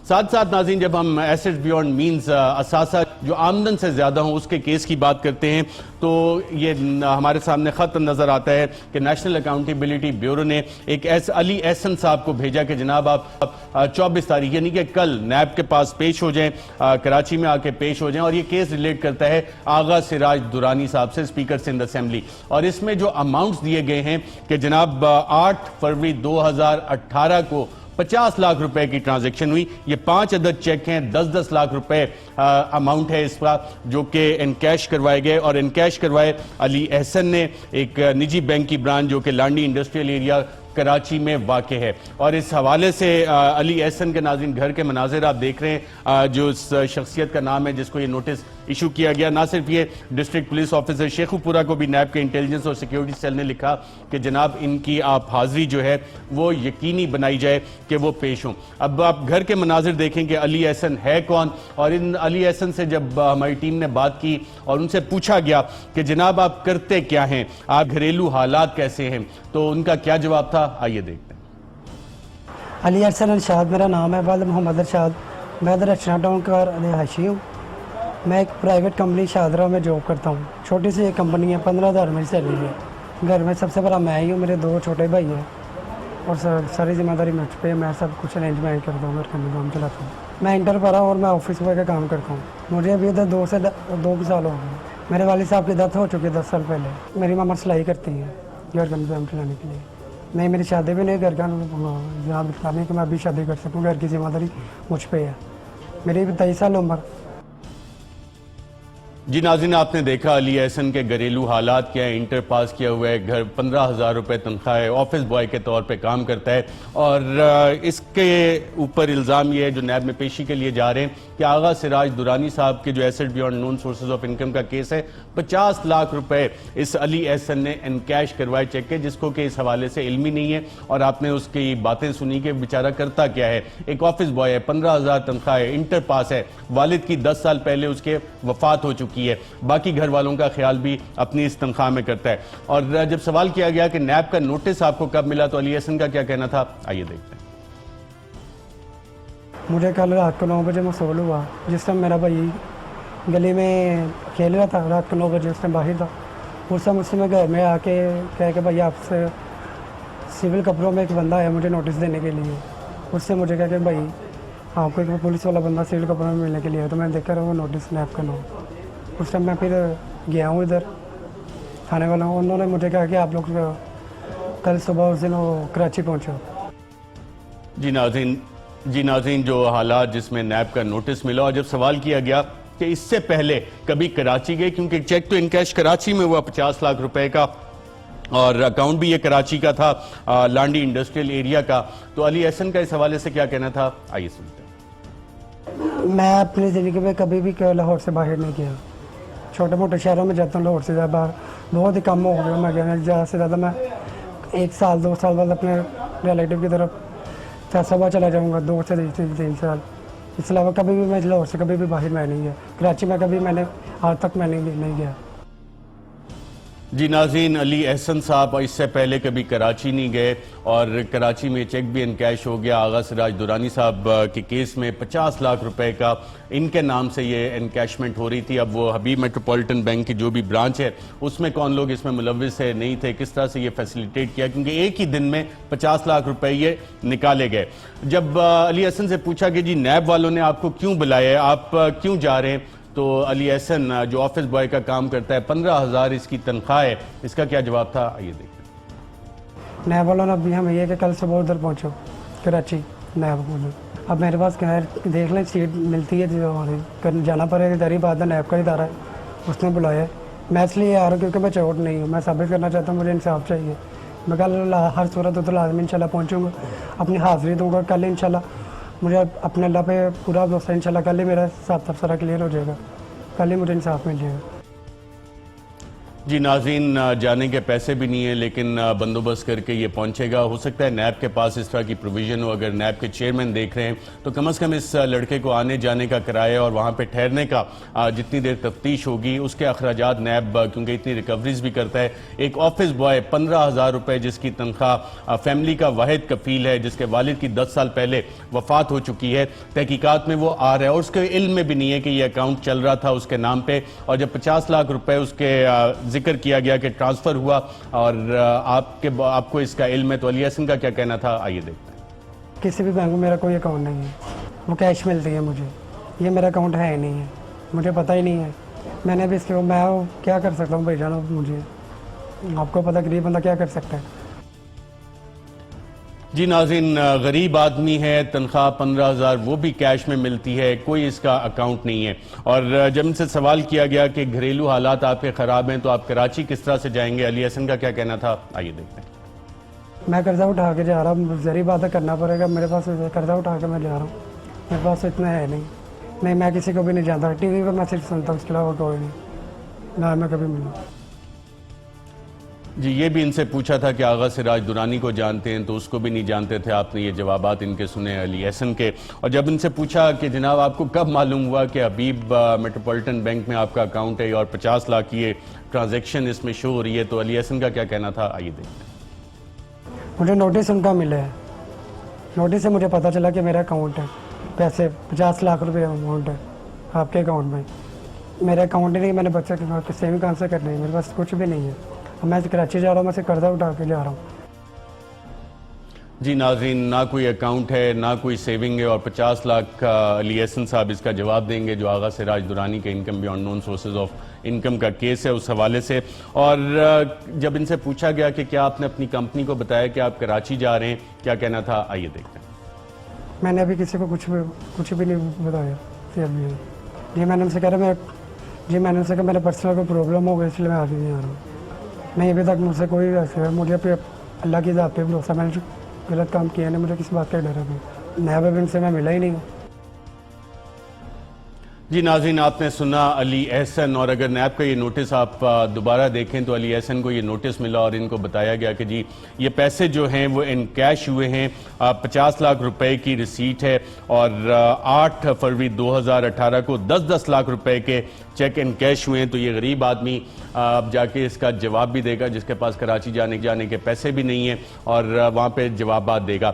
साथ साथ नाज़रीन, जब हम एसेट्स बियॉन्ड मींस असासा जो आमदन से ज्यादा हो उसके केस की बात करते हैं तो ये हमारे सामने खत नजर आता है कि नेशनल अकाउंटेबिलिटी ब्यूरो ने एक अली एहसन साहब को भेजा कि जनाब आप 24 तारीख यानी कि कल नैब के पास पेश हो जाएं, कराची में आके पेश हो जाएं। और ये केस रिलेट करता है आगा सिराज दुरानी साहब से, स्पीकर सिंध असेंबली। और इसमें जो अमाउंट्स दिए गए हैं कि जनाब 8 फरवरी 2018 को 50 लाख रुपए की ट्रांजैक्शन हुई। ये 5 अदद चेक हैं, 10-10 लाख रुपए अमाउंट है इसका, जो कि इनकैश करवाए गए। और इनकैश करवाए अली एहसन ने, एक निजी बैंक की ब्रांच जो कि लांडी इंडस्ट्रियल एरिया कराची में वाक़ है। और इस हवाले से अली एहसन के नाज़रीन घर के मनाजिर आप देख रहे हैं, जो इस शख्सियत का नाम है जिसको ये नोटिस इशू किया गया। ना सिर्फ ये डिस्ट्रिक्ट पुलिस ऑफिसर शेखुपुरा को भी नैब के इंटेलिजेंस और सिक्योरिटी सेल ने लिखा कि जनाब इनकी आप हाजिरी जो है वो यकीनी बनाई जाए कि वो पेश हों। अब आप घर के मनाजिर देखें कि अली एहसन है कौन। और इन अली एहसन से जब हमारी टीम ने बात की और उनसे पूछा गया कि जनाब आप करते क्या हैं, आप घरेलू हालात कैसे हैं, तो उनका क्या जवाब था, आइए देखते हैं। अली एहसन अरशाद मेरा नाम है, वालिद मोहम्मद अरशाद। मैं रचना टाउन का रिहायशी हूँ। मैं एक प्राइवेट कंपनी शादरा में जॉब करता हूँ। छोटी सी एक कंपनी है, 15,000 मेरी सैलरी है। घर में सबसे बड़ा मैं ही हूँ, मेरे 2 छोटे भाई हैं और सारी जिम्मेदारी मुझ पे। मैं सब कुछ अरेंजमेंट करता हूँ, घर का निज़ाम चलाता हूँ। मैं इंटर पढ़ा और मैं ऑफिस बॉय का काम करता हूँ। मुझे अभी इधर 2 साल हो गए। मेरे वालिद साहब की डेथ हो चुकी है 10 साल पहले। मेरी मामा सिलाई करती हैं घर का निज़ाम चलाने के लिए। नहीं, मेरी शादी भी नहीं, घर का जहाँ बिताने कि मैं अभी शादी कर सकूँ, घर की जिम्मेदारी मुझ पे है। मेरी भी 23 साल उम्र। जी नाज़रीन, आपने देखा अली एहसन के घरेलू हालात क्या है। इंटर पास किया हुआ है, घर 15,000 रुपये तनख्वाह है, ऑफिस बॉय के तौर पे काम करता है। और इसके ऊपर इल्ज़ाम ये है जो नैब में पेशी के लिए जा रहे हैं कि आगा सिराज दुरानी साहब के जो asset beyond known sources of income का केस है, 50 लाख रुपए इस अली एहसन ने इनकैश करवाए चेक के, जिसको कि इस हवाले से इल्मी नहीं है। और आपने उसकी बातें सुनी कि बेचारा करता क्या है। एक ऑफिस बॉय है, 15,000 तनख्वाह है, इंटर पास है, वालिद की 10 साल पहले उसके वफात हो चुकी है, बाकी घर वालों का ख्याल भी अपनी इस तनख्वाह में करता है। और जब सवाल किया गया कि नैब का नोटिस आपको कब मिला, तो अली एहसन का क्या कहना था, आइए देखते हैं। मुझे कल रात को 9 बजे मसूल हुआ, जिस टाइम मेरा भाई गली में खेल रहा था। रात को 9 बजे उस टाइम बाहर था। उस टाइम उससे मैं घर में आके कह के भाई आपसे सिविल कपड़ों में एक बंदा है मुझे नोटिस देने के लिए। उससे मुझे कह के भाई आपको एक पुलिस वाला बंदा सिविल कपड़ों में मिलने के लिए है। तो मैं देख कर वो नोटिस नैब का नो। उस टाइम मैं फिर गया हूँ इधर थाने वाला हूँ। उन्होंने मुझे कहा कि आप लोग कल सुबह उस दिन वो कराची पहुँचो। जी नाज़रीन, जो हालात जिसमें नैब का नोटिस मिला और जब सवाल किया गया कि इससे पहले कभी कराची गए, क्योंकि चेक तो इनकैश कराची में हुआ 50 लाख रुपए का और अकाउंट भी ये कराची का था, लांडी इंडस्ट्रियल एरिया का, तो अली एहसन का इस हवाले से क्या कहना था, आइए सुनते हैं। मैं अपनी ज़िंदगी में कभी भी लाहौर से बाहर नहीं गया। छोटे मोटे शहरों में जाता हूँ, लाहौर से ज़्यादा बाहर बहुत ही कम हो गया मैं गया। ज़्यादा से ज़्यादा मैं 1 साल 2 साल बाद अपने रिलेटिव की तरफ फैसलाबाद चला जाऊँगा, 2 से 3 साल। इसके अलावा कभी भी मैं लाहौर से कभी भी बाहर मैं नहीं गया। कराची में कभी मैंने आज तक मैं नहीं गया। जी नाज़रीन, अली एहसन साहब इससे पहले कभी कराची नहीं गए और कराची में चेक भी इनकैश हो गया। आगा सिराज दुरानी साहब के केस में 50 लाख रुपए का इनके नाम से ये इनकैशमेंट हो रही थी। अब वो हबीब मेट्रोपॉलिटन बैंक की जो भी ब्रांच है उसमें कौन लोग इसमें मुलव्विस है नहीं थे, किस तरह से ये फैसिलिटेट किया, क्योंकि एक ही दिन में 50 लाख रुपए ये निकाले गए। जब अली एहसन से पूछा कि जी नैब वालों ने आपको क्यों बुलाया है, आप क्यों जा रहे हैं, तो अली एहसन जो ऑफिस बॉय का काम करता है, 15,000 इसकी तनख्वाह है, इसका क्या जवाब था, आइए देखते हैं। नैब वालों ने अभी हमें ये कि कल सुबह उधर पहुँचो कराची नैब वालों। अब मेरे पास देख लें सीट मिलती है जो जाना पड़ेगा। इधर ही बात है, नैब का इदारा है, उसने बुलाया है। मैं इसलिए आ रहा हूँ क्योंकि मैं चोट नहीं हूँ। मैं साबित करना चाहता हूँ मुझे इंसाफ चाहिए। मैं कल हर सूरत उधर लाजमी इंशाल्लाह पहुँचूँगा, अपनी हाज़िरी दूँगा कल इंशाल्लाह। मुझे अपने अल्लाह पे पूरा भरोसा है, इंशाल्लाह कल ही मेरा साफ सारा क्लियर हो जाएगा, कल ही मुझे इंसाफ मिल जाएगा। जी नाज़रीन, जाने के पैसे भी नहीं है लेकिन बंदोबस्त करके ये पहुंचेगा। हो सकता है नैब के पास इस तरह की प्रोविजन हो। अगर नैब के चेयरमैन देख रहे हैं तो कम से कम इस लड़के को आने जाने का किराया और वहां पे ठहरने का जितनी देर तफ्तीश होगी उसके अखराजात नैब, क्योंकि इतनी रिकवरीज भी करता है। एक ऑफिस बॉय 15,000 रुपए जिसकी तनख्वाह फैमिली का वाहिद कफील है, जिसके वालिद की 10 साल पहले वफात हो चुकी है, तहकीकात में वो आ रहा है और उसके इल्म में भी नहीं है कि यह अकाउंट चल रहा था उसके नाम पे। और जब 50 लाख रुपए उसके जिक्र किया गया कि ट्रांसफर हुआ और आपको इसका इल्म है, तो अली हसन का क्या कहना था, आइए देखते हैं। किसी भी बैंक में मेरा कोई अकाउंट नहीं है, वो कैश मिलती है मुझे। ये मेरा अकाउंट है ही नहीं है, मुझे पता ही नहीं है। मैंने भी इसके मैं क्या कर सकता हूँ भाई जानो, मुझे आपको पता गरीब बंदा क्या कर सकता है। जी नाज़रीन, गरीब आदमी है, तनख्वाह 15,000 वो भी कैश में मिलती है, कोई इसका अकाउंट नहीं है। और जब इनसे सवाल किया गया कि घरेलू हालात आपके ख़राब हैं तो आप कराची किस तरह से जाएंगे, अली हसन का क्या कहना था, आइए देखते हैं। मैं कर्जा उठा के जा रहा हूँ, जरी बात है करना पड़ेगा, मेरे पास कर्जा उठा के मैं जा रहा हूँ, मेरे पास इतना है नहीं। मैं किसी को भी नहीं जानता, टीवी पर मैं सिर्फ सुनता हूँ, उसके अलावा कोई नहीं, ना मैं कभी मिलूँ। जी, ये भी इनसे पूछा था कि आगा सिराज दुरानी को जानते हैं तो उसको भी नहीं जानते थे। आपने ये जवाबात इनके सुने अली हसन के। और जब इनसे पूछा कि जनाब आपको कब मालूम हुआ कि हबीब मेट्रोपॉलिटन बैंक में आपका अकाउंट है और 50 लाख की ये ट्रांजैक्शन इसमें शो हो रही है, तो अली हसन का क्या कहना था, आइए देखते हैं। मुझे नोटिस उनका मिला है, नोटिस से मुझे पता चला कि मेरा अकाउंट है, पैसे 50 लाख रुपए अमाउंट है आपके अकाउंट में। मेरा अकाउंट ही नहीं, मैंने बच्चे के सेविंग कहाँ से करनी है, मेरे पास कुछ भी नहीं है। मैं कराची जा रहा हूँ, मैं से कर्जा उठा के जा रहा हूँ। जी नाज़रीन, ना कोई अकाउंट है ना कोई सेविंग है और 50 लाख अली हसन साहब इसका जवाब देंगे जो आगा सिराज दुरानी के income beyond known sources of income का केस है उस हवाले से। और जब इनसे पूछा गया कि क्या आपने अपनी कंपनी को बताया कि आप कराची जा रहे हैं, क्या कहना था, आइए देखते हैं। मैंने अभी किसी को कुछ भी नहीं बताया। जी मैंने उनसे कह रहा मैंने उनसे कहा मेरा पर्सनल कोई प्रॉब्लम हो गई इसलिए मैं आगे नहीं आ रहा हूँ। नहीं, अभी तक मुझसे कोई वैसे मुझे अल्लाह की ज़ात पे भरोसा, मैंने जो गलत काम किया नहीं, मुझे किसी बात का डर है। नैब बैंक से मैं मिला ही नहीं हूँ। जी नाज़रीन, आपने सुना अली एहसन। और अगर नैब का ये नोटिस आप दोबारा देखें तो अली एहसन को ये नोटिस मिला और इनको बताया गया कि जी ये पैसे जो हैं वो इन कैश हुए हैं। 50 लाख रुपए की रिसीट है और 8 फरवरी 2018 को 10-10 लाख रुपए के चेक इन कैश हुए हैं। तो ये गरीब आदमी अब जाके इसका जवाब भी देगा, जिसके पास कराची जाने के पैसे भी नहीं है, और वहाँ पे जवाब देगा।